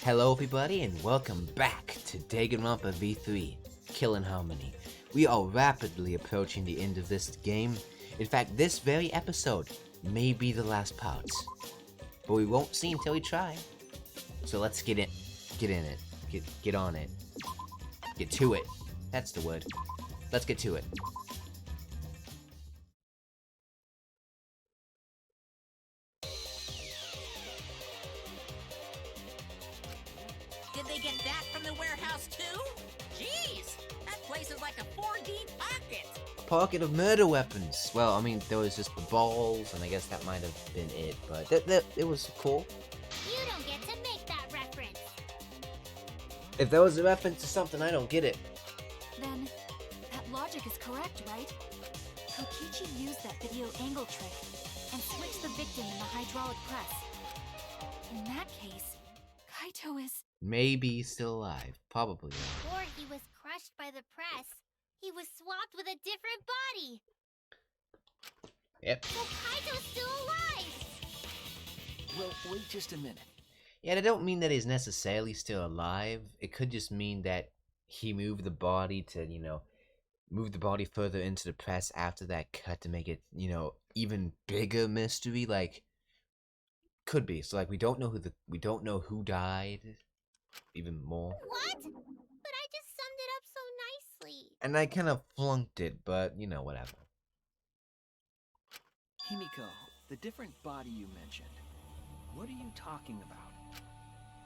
Hello everybody and welcome back to Danganronpa V3, Killing Harmony. We are rapidly approaching the end of this game. In fact, this very episode may be the last part. But we won't see until we try. So let's get in it. Get on it. Get to it. That's the word. Let's get to it. Did they get that from the warehouse too? Jeez, that place is like a 4D pocket. A pocket of murder weapons. Well, I mean, there was just the balls, and I guess that might have been it, but it was cool. You don't get to make that reference. If there was a reference to something, I don't get it. Then, that logic is correct, right? Kokichi used that video angle trick and switched the victim in the hydraulic press. In that case, Kaito is... Maybe he's still alive. Probably. Before he was crushed by the press, he was swapped with a different body. Yep. So Kaito's still alive! Well, wait just a minute. Yeah, I don't mean that he's necessarily still alive. It could just mean that he moved the body to, move the body further into the press after that cut to make it, even bigger mystery. Like, could be. So, like, we don't know who died. Even more. What? But I just summed it up so nicely. And I kind of flunked it, but, whatever. Himiko, the different body you mentioned, what are you talking about?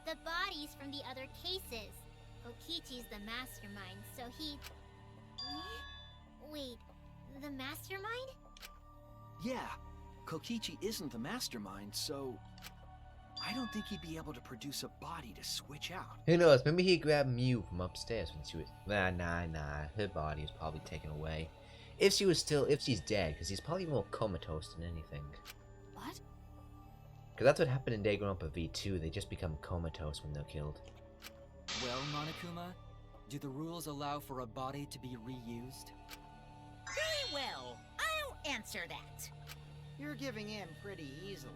The bodies from the other cases. Kokichi's the mastermind, so he... Wait, the mastermind? Yeah, Kokichi isn't the mastermind, so... I don't think he'd be able to produce a body to switch out. Who knows? Maybe he grabbed Mew from upstairs when she was... Nah. Her body is probably taken away. If she's dead, because he's probably more comatose than anything. What? Because that's what happened in Danganronpa V2. They just become comatose when they're killed. Well, Monokuma, do the rules allow for a body to be reused? Very well, I'll answer that. You're giving in pretty easily.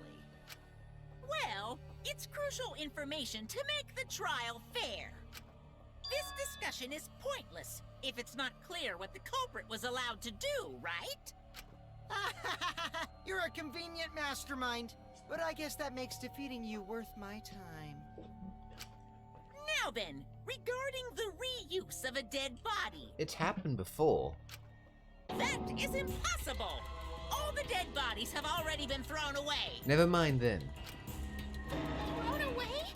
Well, it's crucial information to make the trial fair. This discussion is pointless if it's not clear what the culprit was allowed to do, right? You're a convenient mastermind, but I guess that makes defeating you worth my time. Now then, regarding the reuse of a dead body. It's happened before. That is impossible! All the dead bodies have already been thrown away. Never mind then. Thrown away?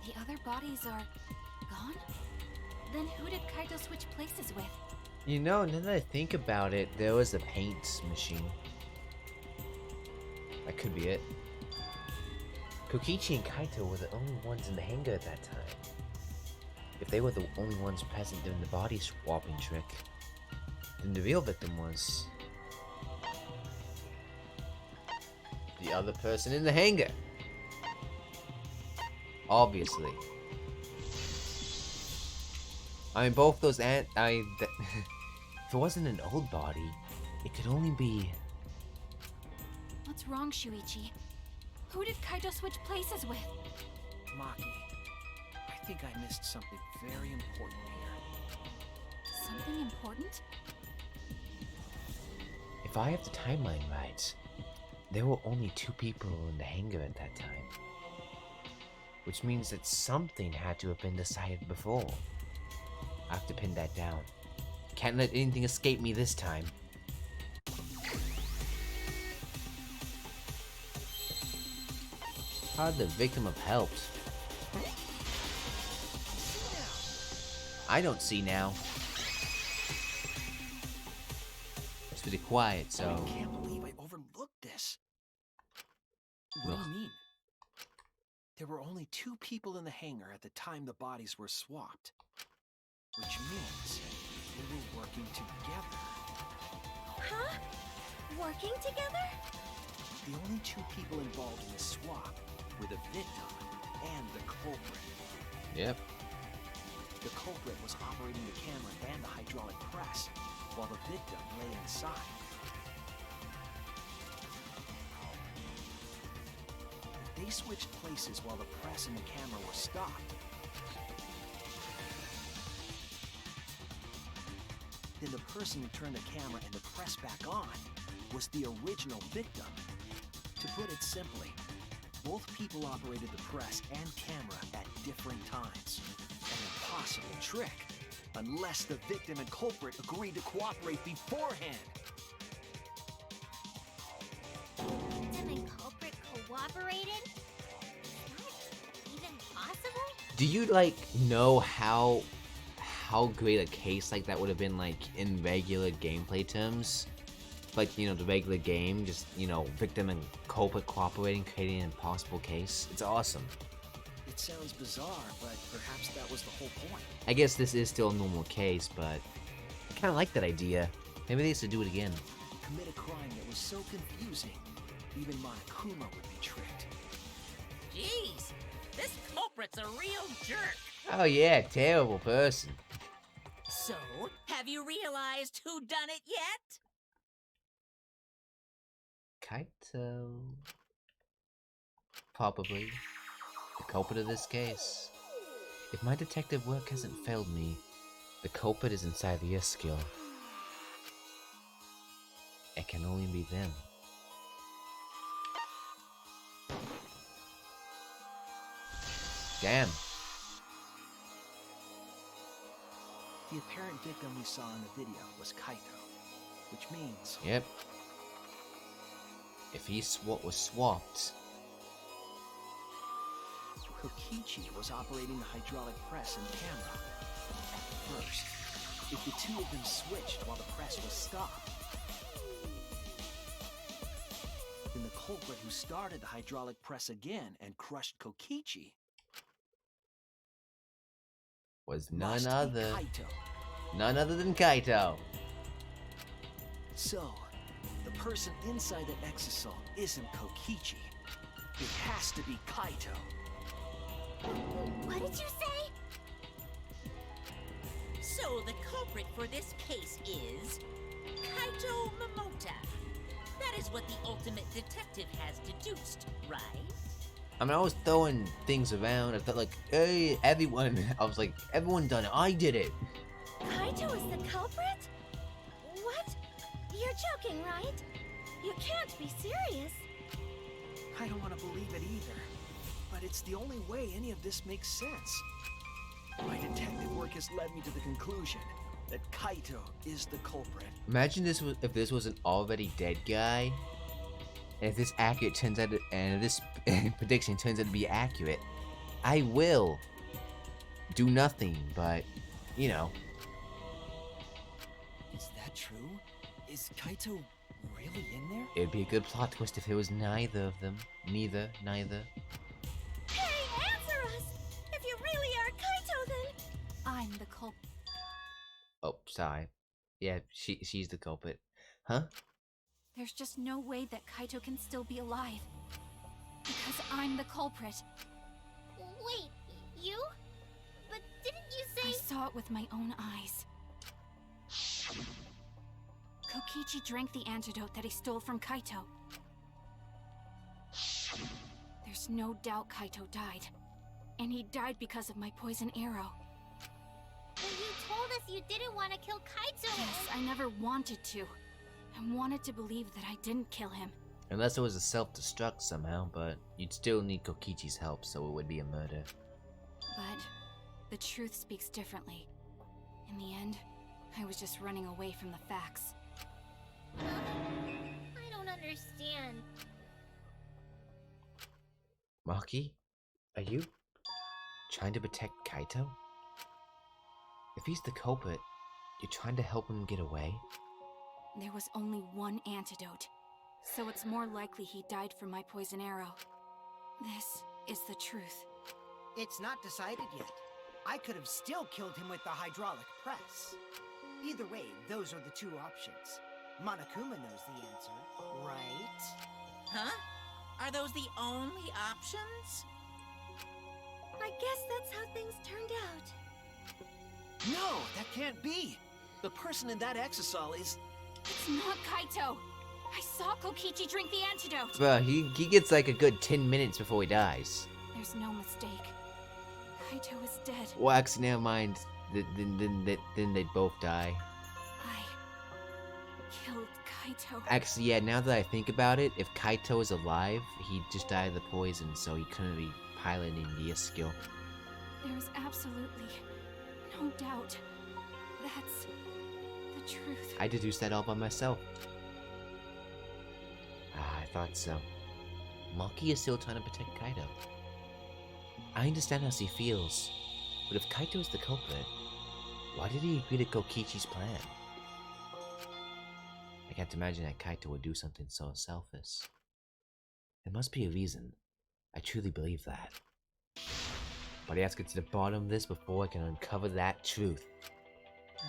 The other bodies are... gone? Then who did Kaito switch places with? Now that I think about it, there was a paint machine. That could be it. Kokichi and Kaito were the only ones in the hangar at that time. If they were the only ones present during the body swapping trick, then the real victim was... the other person in the hangar. Obviously. I mean, both those if it wasn't an old body, it could only be... What's wrong, Shuichi? Who did Kaito switch places with? Maki, I think I missed something very important here. Something important? If I have the timeline right, there were only 2 people in the hangar at that time. Which means that something had to have been decided before. I have to pin that down. Can't let anything escape me this time. How did the victim have helped? I don't see now. It's pretty quiet, so... I can't believe I overlooked this. What do you mean? There were only 2 people in the hangar at the time the bodies were swapped. Which means they were working together. Huh? Working together? The only 2 people involved in the swap were the victim and the culprit. Yep. The culprit was operating the camera and the hydraulic press, while the victim lay inside. If they They switched places while the press and the camera were stopped. Then the person who turned the camera and the press back on was the original victim. To put it simply, both people operated the press and camera at different times. An impossible trick, unless the victim and culprit agreed to cooperate beforehand. Victim and culprit cooperated? Is that even possible? Do you like know how great a case like that would have been like in regular gameplay terms? Like, you know, the regular game, just, you know, victim and culprit cooperating, creating an impossible case. It's awesome. It sounds bizarre, but perhaps that was the whole point. I guess this is still a normal case, but I kind of like that idea. Maybe they should do it again. Commit a crime that was so confusing, even Monokuma would be tricked. Jeez, this culprit's a real jerk. Oh yeah, terrible person. So, have you realized who done it yet? Kaito. Probably the culprit of this case. If my detective work hasn't failed me, the culprit is inside the skill. It can only be them. Damn. The apparent victim we saw in the video was Kaito, which means... Yep. If he was swapped, Kokichi was operating the hydraulic press and camera. At first, if the two of them switched while the press was stopped, then the culprit who started the hydraulic press again and crushed Kokichi was must none be other Kaito. Than Kaito. So, the person inside the exosol isn't Kokichi. It has to be Kaito. What did you say? So the culprit for this case is Kaito Momota. That is what the ultimate detective has deduced, right? I mean, I was throwing things around. I felt like, hey, everyone. I was like, everyone done it. I did it. Kaito is the culprit? What? You're joking, right? You can't be serious. I don't want to believe it either, but it's the only way any of this makes sense. My detective work has led me to the conclusion that Kaito is the culprit. Imagine if this was an already dead guy, and if this this prediction turns out to be accurate. I will do nothing, but you know. Is that true? Is Kaito really in there? It'd be a good plot twist if it was neither of them. Neither. Hey, answer us! If you really are Kaito, then... I'm the culprit. Oh, sorry. Yeah, she's the culprit. Huh? There's just no way that Kaito can still be alive. Because I'm the culprit. Wait, you? But didn't you I say... saw it with my own eyes. Kokichi drank the antidote that he stole from Kaito. There's no doubt Kaito died. And he died because of my poison arrow. But you told us you didn't want to kill Kaito. Yes, I never wanted to. I wanted to believe that I didn't kill him. Unless it was a self-destruct somehow, but you'd still need Kokichi's help, so it would be a murder. But the truth speaks differently. In the end, I was just running away from the facts. I don't understand. Maki, are you trying to protect Kaito? If he's the culprit, you're trying to help him get away? There was only one antidote, so it's more likely he died from my poison arrow. This is the truth. It's not decided yet. I could have still killed him with the hydraulic press. Either way, those are the two options. Monokuma knows the answer, right? Huh? Are those the only options? I guess that's how things turned out. No, that can't be. The person in that exosol is... It's not Kaito. I saw Kokichi drink the antidote. Bruh, he gets like a good 10 minutes before he dies. There's no mistake. Kaito is dead. Well, actually, never mind. Then they'd both die. I killed Kaito. Actually, yeah, now that I think about it, if Kaito is alive, he'd just die of the poison, so he couldn't be piloting the skill. There's absolutely no doubt. That's the truth. I deduced that all by myself. I thought so. Maki is still trying to protect Kaito. I understand how she feels, but if Kaito is the culprit, why did he agree to Kokichi's plan? I can't imagine that Kaito would do something so selfish. There must be a reason. I truly believe that. But I have to get to the bottom of this before I can uncover that truth.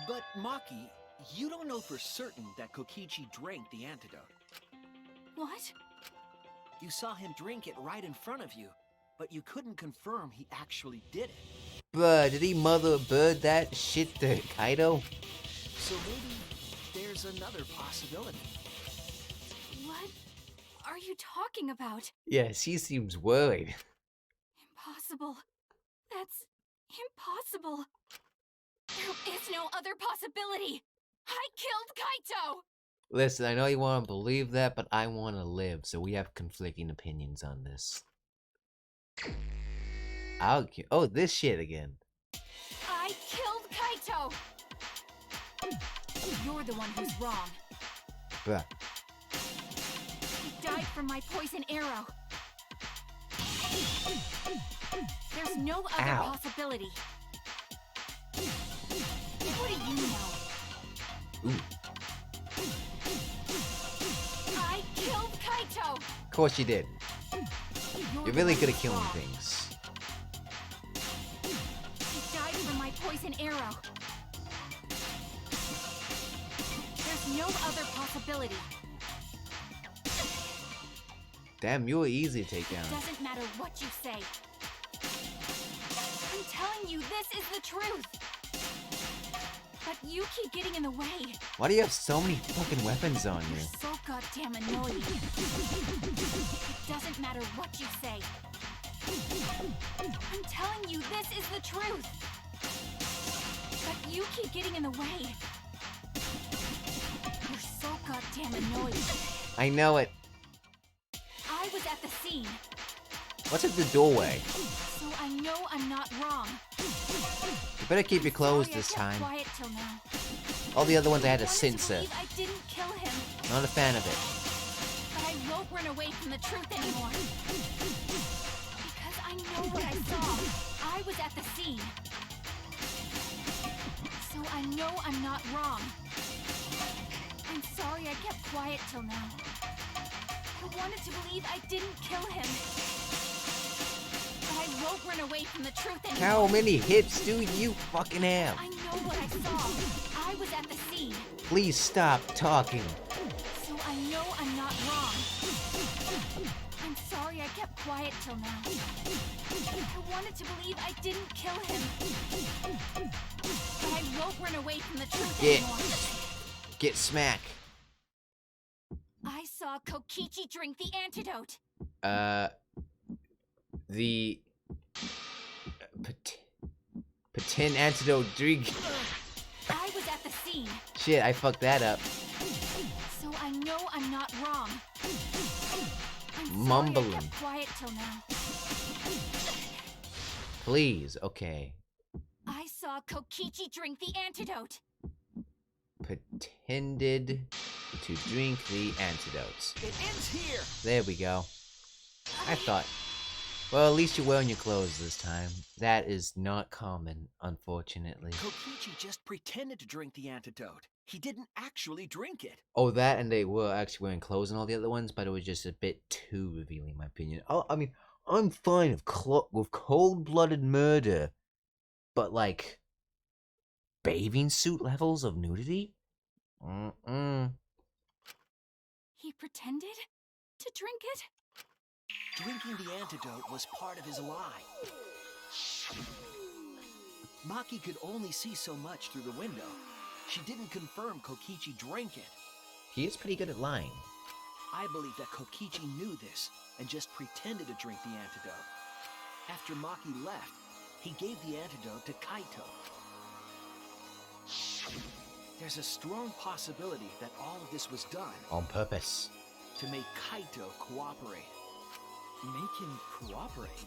But Maki, you don't know for certain that Kokichi drank the antidote. What? You saw him drink it right in front of you, but you couldn't confirm he actually did it. Bruh, did he mother bird that shit to Kaito? So maybe there's another possibility. What are you talking about? Yeah, she seems worried. Impossible. That's impossible. There is no other possibility. I killed Kaito! Listen, I know you want to believe that, but I want to live, so we have conflicting opinions on this. Oh, this shit again. I killed Kaito! You're the one who's wrong. Bruh. He died from my poison arrow. There's no other Ow. possibility. What do you know? Ooh. I killed Kaito! Of course you did. You're really good at killing things. He died from my poison arrow. There's no other possibility. Damn, you were easy to take down. Doesn't matter what you say. I'm telling you, this is the truth. But you keep getting in the way. Why do you have so many fucking weapons on You're you? so goddamn annoying. It doesn't matter what you say. I'm telling you, this is the truth. But you keep getting in the way. You're so goddamn annoying. I know it. I was at the scene, What's at the doorway? so I know I'm not wrong. You better keep your clothes Sorry, I this kept time. quiet till now. All the other ones I had to wanted censor. believe I didn't kill him, Not a fan of it. but I won't run away from the truth anymore. Because I know what I saw. I was at the scene. So I know I'm not wrong. I'm sorry I kept quiet till now. I wanted to believe I didn't kill him. But I won't run away from the truth anymore. How many hits do you fucking have? I know what I saw. I was at the scene. Please stop talking. So I know I'm not wrong. I'm sorry I kept quiet till now. I wanted to believe I didn't kill him. But I won't run away from the truth Yeah. anymore. Get smack. I saw Kokichi drink the antidote. The Patin antidote drink. I was at the scene. Shit, I fucked that up. So I know I'm not wrong. I'm sorry Mumbling. I kept quiet till now. Please, okay. I saw Kokichi drink the antidote. Pretended to drink the antidotes. It ends here! There we go. I thought. Well, at least you're wearing your clothes this time. That is not common, unfortunately. Kokichi just pretended to drink the antidote. He didn't actually drink it. Oh, that and they were actually wearing clothes and all the other ones, but it was just a bit too revealing, in my opinion. Oh, I mean, I'm fine with cold-blooded murder, but like bathing suit levels of nudity? He pretended to drink it? Drinking the antidote was part of his lie. Maki could only see so much through the window. She didn't confirm Kokichi drank it. He is pretty good at lying. I believe that Kokichi knew this and just pretended to drink the antidote. After Maki left, he gave the antidote to Kaito. There's a strong possibility that all of this was done On purpose. to make Kaito cooperate. Make him cooperate?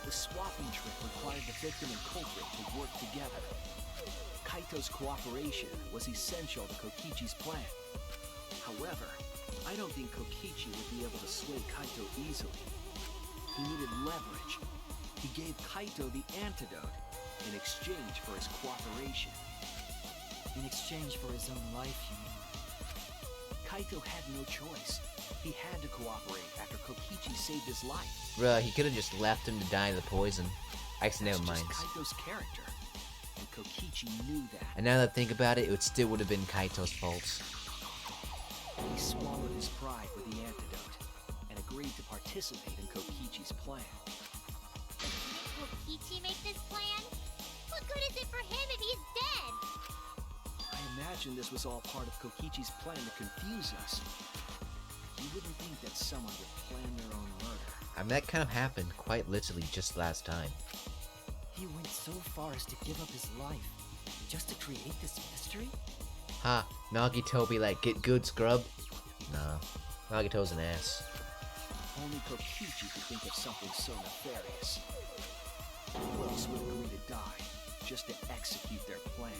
The swapping trick required the victim and culprit to work together. Kaito's cooperation was essential to Kokichi's plan. However, I don't think Kokichi would be able to sway Kaito easily. He needed leverage. He gave Kaito the antidote in exchange for his cooperation. In exchange for his own life, you mean? Kaito had no choice. He had to cooperate after Kokichi saved his life. Bruh, he could have just left him to die of the poison. Actually, never That's mind. just Kaito's character. And Kokichi knew that. And now that I think about it, it still would have been Kaito's fault. He swallowed his pride with the antidote and agreed to participate in Kokichi's plan. Kokichi make this plan? What good is it for him if he's dead? I imagine this was all part of Kokichi's plan to confuse us. You wouldn't think that someone would plan their own murder. I mean, that kind of happened quite literally just last time. He went so far as to give up his life just to create this mystery? Ha, Nagito be like, get good, scrub. Nah, Nagito's an ass. Only Kokichi could think of something so nefarious. Who else would agree to die just to execute their plan?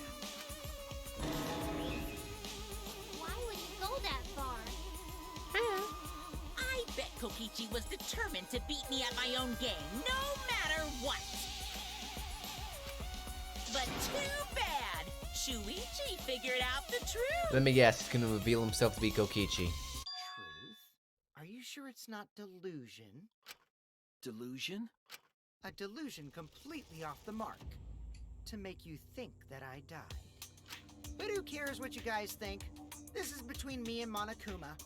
Why would he go that far? I bet Kokichi was determined to beat me at my own game, no matter what. But too bad. Shuichi figured out the truth. Let me guess, he's gonna reveal himself to be Kokichi. Truth? Are you sure it's not delusion? Delusion? A delusion completely off the mark. To make you think that I died. But who cares what you guys think? This is between me and Monokuma.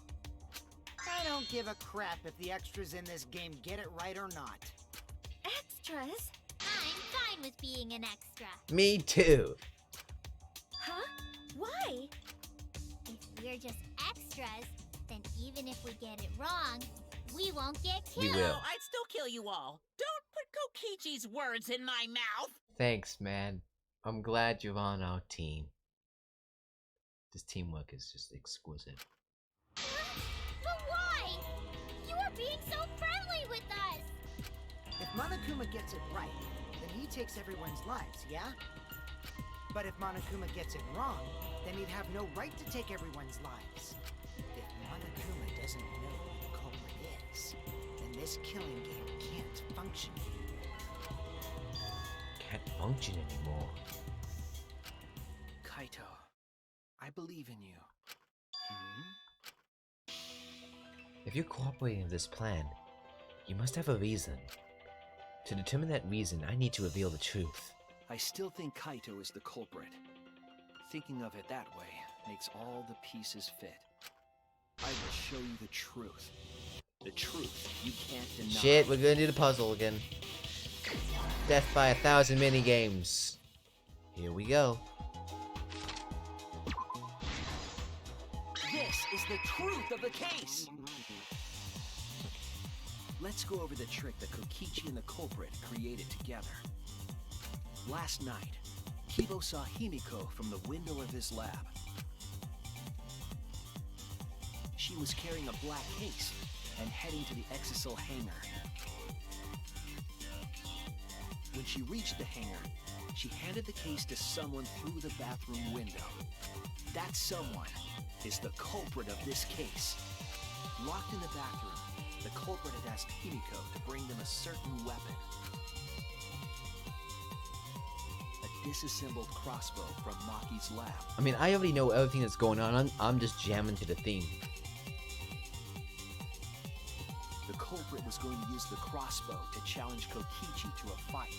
I don't give a crap if the extras in this game get it right or not. Extras? I'm fine with being an extra. Me too. Huh? Why? If we're just extras, then even if we get it wrong, we won't get We killed. will. No, I'd still kill you all. Don't put Kokichi's words in my mouth. Thanks, man. I'm glad you're on our team. This teamwork is just exquisite. But why? You are being so friendly with us. If Monokuma gets it right, then he takes everyone's lives, yeah? But if Monokuma gets it wrong, then he'd have no right to take everyone's lives. If Monokuma doesn't know who the culprit is, then this killing game can't function anymore. Can't function anymore. Kaito, I believe in you. If you're cooperating with this plan, you must have a reason. To determine that reason, I need to reveal the truth. I still think Kaito is the culprit. Thinking of it that way makes all the pieces fit. I will show you the truth. The truth you can't deny. Shit, we're gonna do the puzzle again. Death by 1,000 minigames. Here we go. This is the truth of the case! Let's go over the trick that Kokichi and the culprit created together. Last night, Kibo saw Himiko from the window of his lab. She was carrying a black case and heading to the Exisal hangar. When she reached the hangar, she handed the case to someone through the bathroom window. That someone is the culprit of this case. Locked in the bathroom, the culprit had asked Himiko to bring them a certain weapon. A disassembled crossbow from Maki's lab. I mean, I already know everything that's going on. I'm just jamming to the theme. The culprit was going to use the crossbow to challenge Kokichi to a fight.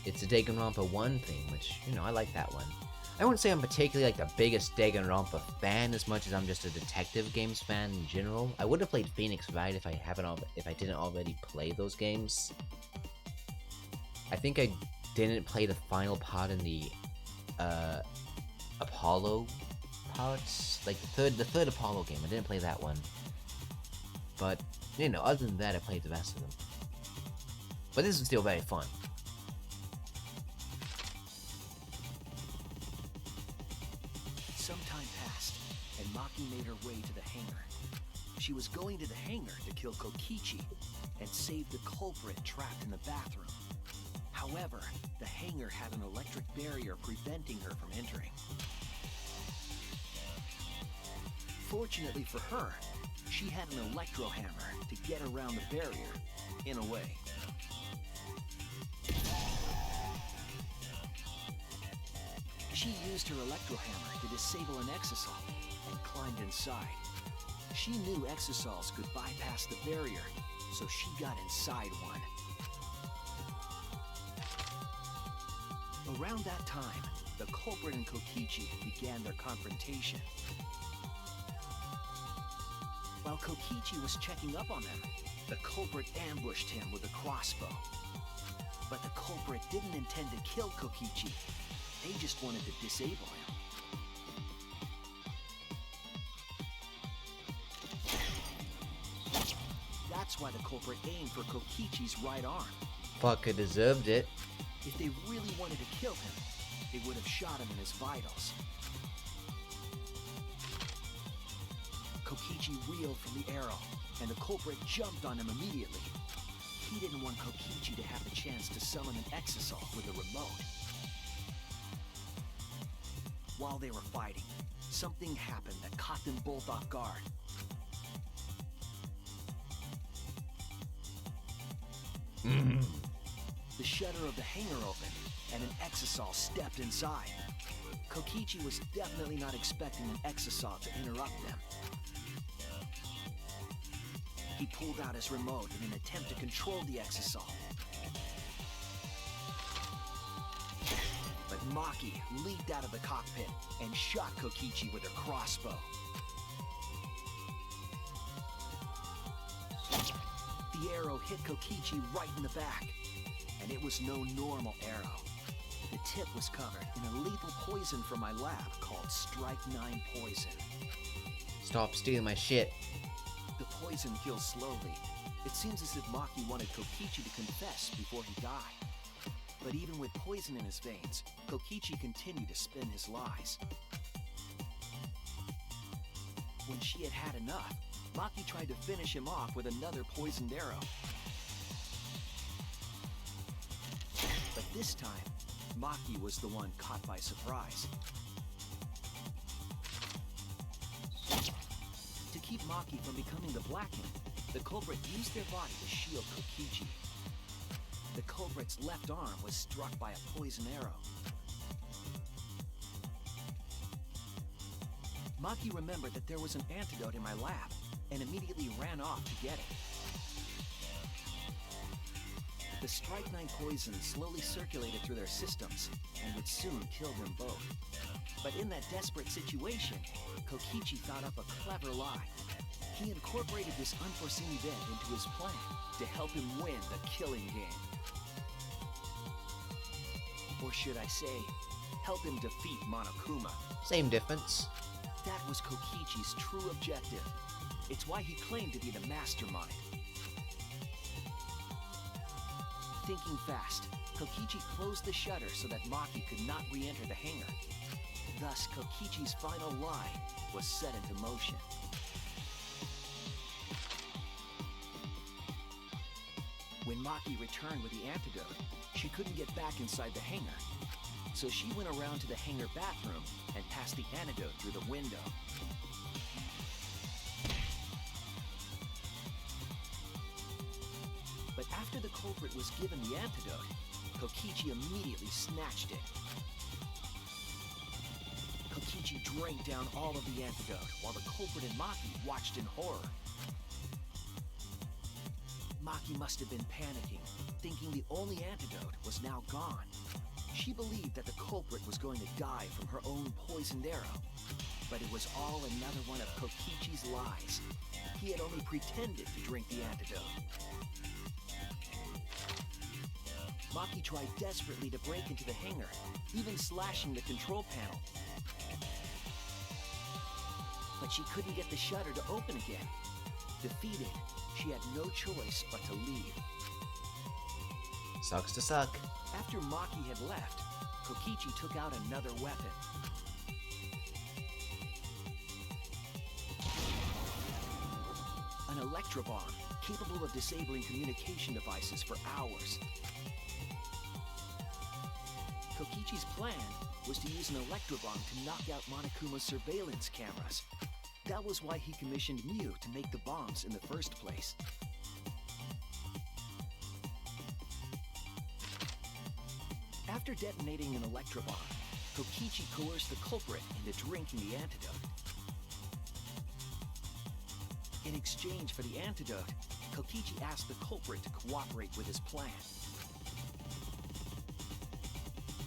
It's a Danganronpa 1 thing, which, you know, I like that one. I wouldn't say I'm particularly like the biggest Danganronpa fan as much as I'm just a detective games fan in general. I would have played Phoenix Wright if I didn't already play those games. I think I didn't play the final part in the Apollo parts, like the third Apollo game. I didn't play that one, but you know, other than that, I played the rest of them. But this is still very fun. Some time passed, and Maki made her way to the hangar. She was going to the hangar to kill Kokichi and save the culprit trapped in the bathroom. However, the hangar had an electric barrier preventing her from entering. Fortunately for her, she had an electro hammer to get around the barrier, in a way. She used her electro hammer to disable an exisal and climbed inside. She knew exisals could bypass the barrier, so she got inside one. Around that time, the culprit and Kokichi began their confrontation. While Kokichi was checking up on them, the culprit ambushed him with a crossbow. But the culprit didn't intend to kill Kokichi. They just wanted to disable him. That's why the culprit aimed for Kokichi's right arm. Fucker deserved it. If they really wanted to kill him, they would have shot him in his vitals. Kokichi reeled from the arrow, and the culprit jumped on him immediately. He didn't want Kokichi to have the chance to summon an exisal with a remote. While they were fighting, something happened that caught them both off guard. The shutter of the hangar opened, and an exisal stepped inside. Kokichi was definitely not expecting an exisal to interrupt them. He pulled out his remote in an attempt to control the exisal. But Maki leaped out of the cockpit and shot Kokichi with her crossbow. The arrow hit Kokichi right in the back, and it was no normal arrow. The tip was covered in a lethal poison from my lab called Strike 9 poison. Stop stealing my shit. The poison kills slowly. It seems as if Maki wanted Kokichi to confess before he died. But even with poison in his veins, Kokichi continued to spin his lies. When she had had enough, Maki tried to finish him off with another poisoned arrow. But this time, Maki was the one caught by surprise. To keep Maki from becoming the Blackened, the culprit used their body to shield Kokichi. The culprit's left arm was struck by a poison arrow. Maki remembered that there was an antidote in my lab and immediately ran off to get it. The Strike 9 poison slowly circulated through their systems and would soon kill them both. But in that desperate situation, Kokichi thought up a clever lie. He incorporated this unforeseen event into his plan to help him win the killing game. Or should I say, help him defeat Monokuma. Same difference. That was Kokichi's true objective. It's why he claimed to be the mastermind. Thinking fast, Kokichi closed the shutter so that Maki could not re-enter the hangar. Thus, Kokichi's final lie was set into motion. When Maki returned with the antidote, she couldn't get back inside the hangar. So she went around to the hangar bathroom and passed the antidote through the window. But after the culprit was given the antidote, Kokichi immediately snatched it. Kokichi drank down all of the antidote while the culprit and Maki watched in horror. Maki must have been panicking, thinking the only antidote was now gone. She believed that the culprit was going to die from her own poisoned arrow. But it was all another one of Kokichi's lies. He had only pretended to drink the antidote. Maki tried desperately to break into the hangar, even slashing the control panel. but she couldn't get the shutter to open again. Defeated, she had no choice but to leave. Sucks to suck. After Maki had left, Kokichi took out another weapon. An electrobomb, capable of disabling communication devices for hours. Kokichi's plan was to use an electrobomb to knock out Monokuma's surveillance cameras. That was why he commissioned Mew to make the bombs in the first place. After detonating an electrobomb, Kokichi coerced the culprit into drinking the antidote. In exchange for the antidote, Kokichi asked the culprit to cooperate with his plan.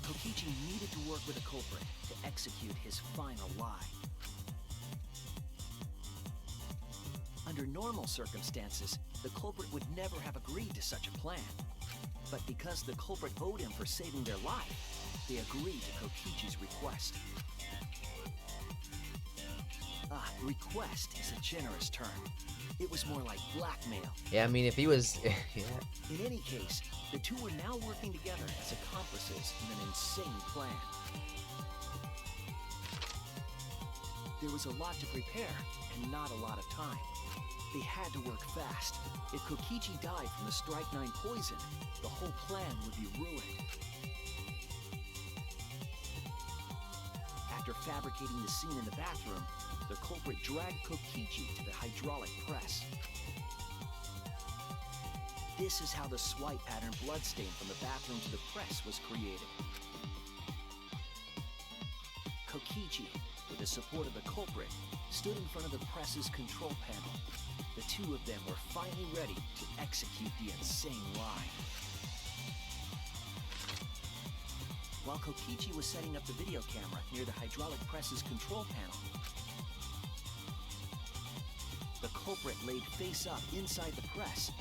Kokichi needed to work with the culprit to execute his final lie. Under normal circumstances, the culprit would never have agreed to such a plan. But because the culprit owed him for saving their life, they agreed to Kokichi's request. Request is a generous term. It was more like blackmail. Yeah, I mean, if he was... yeah. In any case, the two were now working together as accomplices in an insane plan. There was a lot to prepare, and not a lot of time. They had to work fast. If Kokichi died from the Strike 9 poison, the whole plan would be ruined. After fabricating the scene in the bathroom, the culprit dragged Kokichi to the hydraulic press. This is how the swipe pattern bloodstain from the bathroom to the press was created. Kokichi, with the support of the culprit, stood in front of the press's control panel. The two of them were finally ready to execute the insane lie. While Kokichi was setting up the video camera near the hydraulic press's control panel, the culprit laid face up inside the press,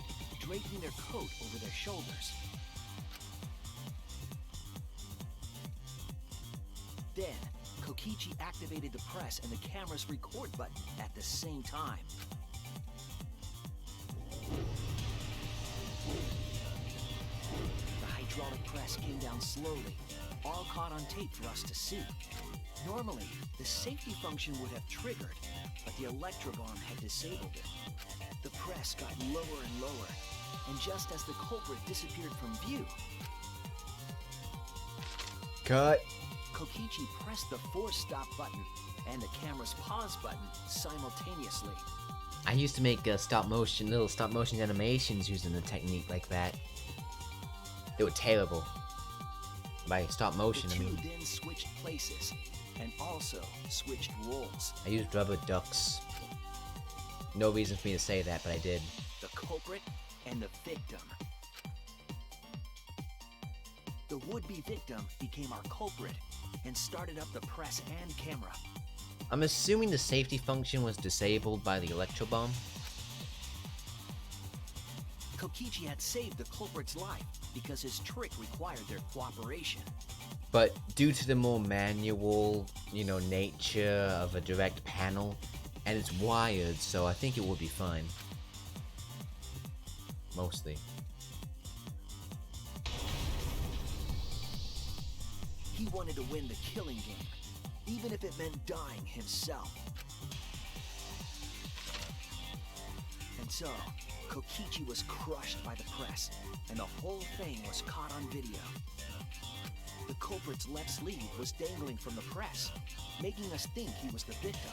draping their coat over their shoulders. Then, Kokichi activated the press and the camera's record button at the same time. The hydraulic press came down slowly, all caught on tape for us to see. Normally, the safety function would have triggered, but the electrobomb had disabled it. The press got lower and lower, and just as the culprit disappeared from view, Cut. Kokichi pressed the force stop button and the camera's pause button simultaneously. I used to make little stop motion animations using a technique like that. They were terrible. By stop motion, The I two mean, then switched places and also switched roles. I used rubber ducks. No reason for me to say that, but I did. The culprit and the victim. The would-be victim became our culprit and started up the press and camera. I'm assuming the safety function was disabled by the electrobomb. Kokichi had saved the culprit's life because his trick required their cooperation. But due to the more manual, nature of a direct panel, and it's wired, so I think it would be fine. Mostly. He wanted to win the killing game, even if it meant dying himself. And so, Kokichi was crushed by the press, and the whole thing was caught on video. The culprit's left sleeve was dangling from the press, making us think he was the victim.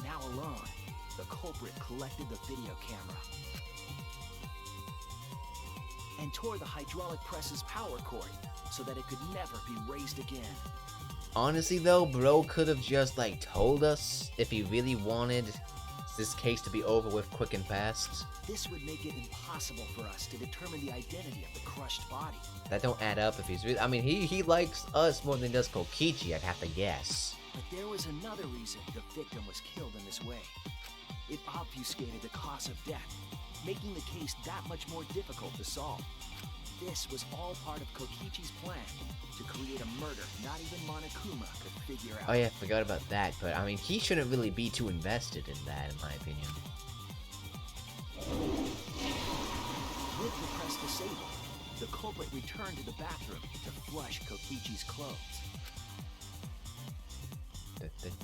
Now alone, the culprit collected the video camera and tore the hydraulic press's power cord so that it could never be raised again. Honestly though, bro could have just told us if he really wanted this case to be over with quick and fast. This would make it impossible for us to determine the identity of the crushed body. That don't add up if he's really... I mean, he likes us more than he does Kokichi, I'd have to guess. But there was another reason the victim was killed in this way. It obfuscated the cause of death, making the case that much more difficult to solve. this was all part of Kokichi's plan to create a murder not even Monokuma could figure out. Oh yeah, I forgot about that, but I mean, he shouldn't really be too invested in that, in my opinion. With the press disabled, the culprit returned to the bathroom to flush Kokichi's clothes.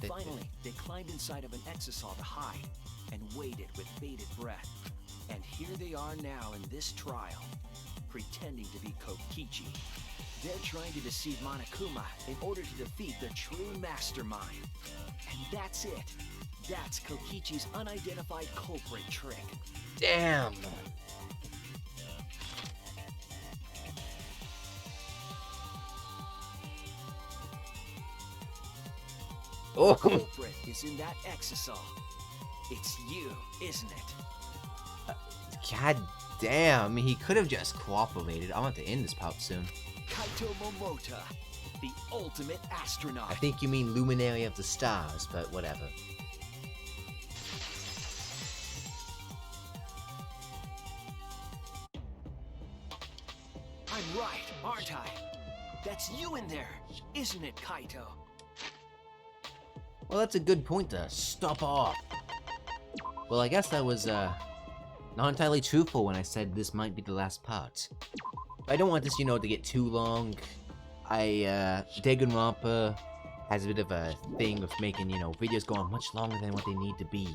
Finally, they climbed inside of an exisal to hide and waited with bated breath. And here they are now in this trial, pretending to be Kokichi. They're trying to deceive Monokuma in order to defeat the true mastermind. And that's it. That's Kokichi's unidentified culprit trick. Damn! Oh! The culprit is in that exisal. It's you, isn't it? God damn, he could have just cooperated. I want to end this pop soon. Kaito Momota, the ultimate astronaut. I think you mean Luminary of the Stars, but whatever. I'm right, aren't I? That's you in there, isn't it, Kaito? Well, that's a good point to stop off. Well, I guess I was, not entirely truthful when I said this might be the last part. I don't want this, you know, to get too long. Danganronpa has a bit of a thing of making, you know, videos go on much longer than what they need to be.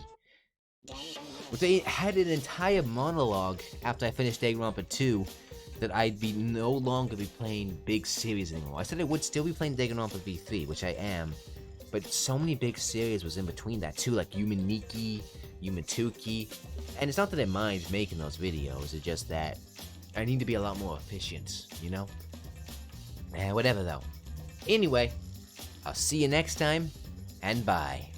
But they had an entire monologue after I finished Danganronpa 2 that I'd be no longer be playing big series anymore. I said I would still be playing Danganronpa V3, which I am, but so many big series was in between that too, like Yumaniki, Yumatuki, and it's not that I mind making those videos, it's just that I need to be a lot more efficient, you know? Whatever though. Anyway, I'll see you next time, and bye.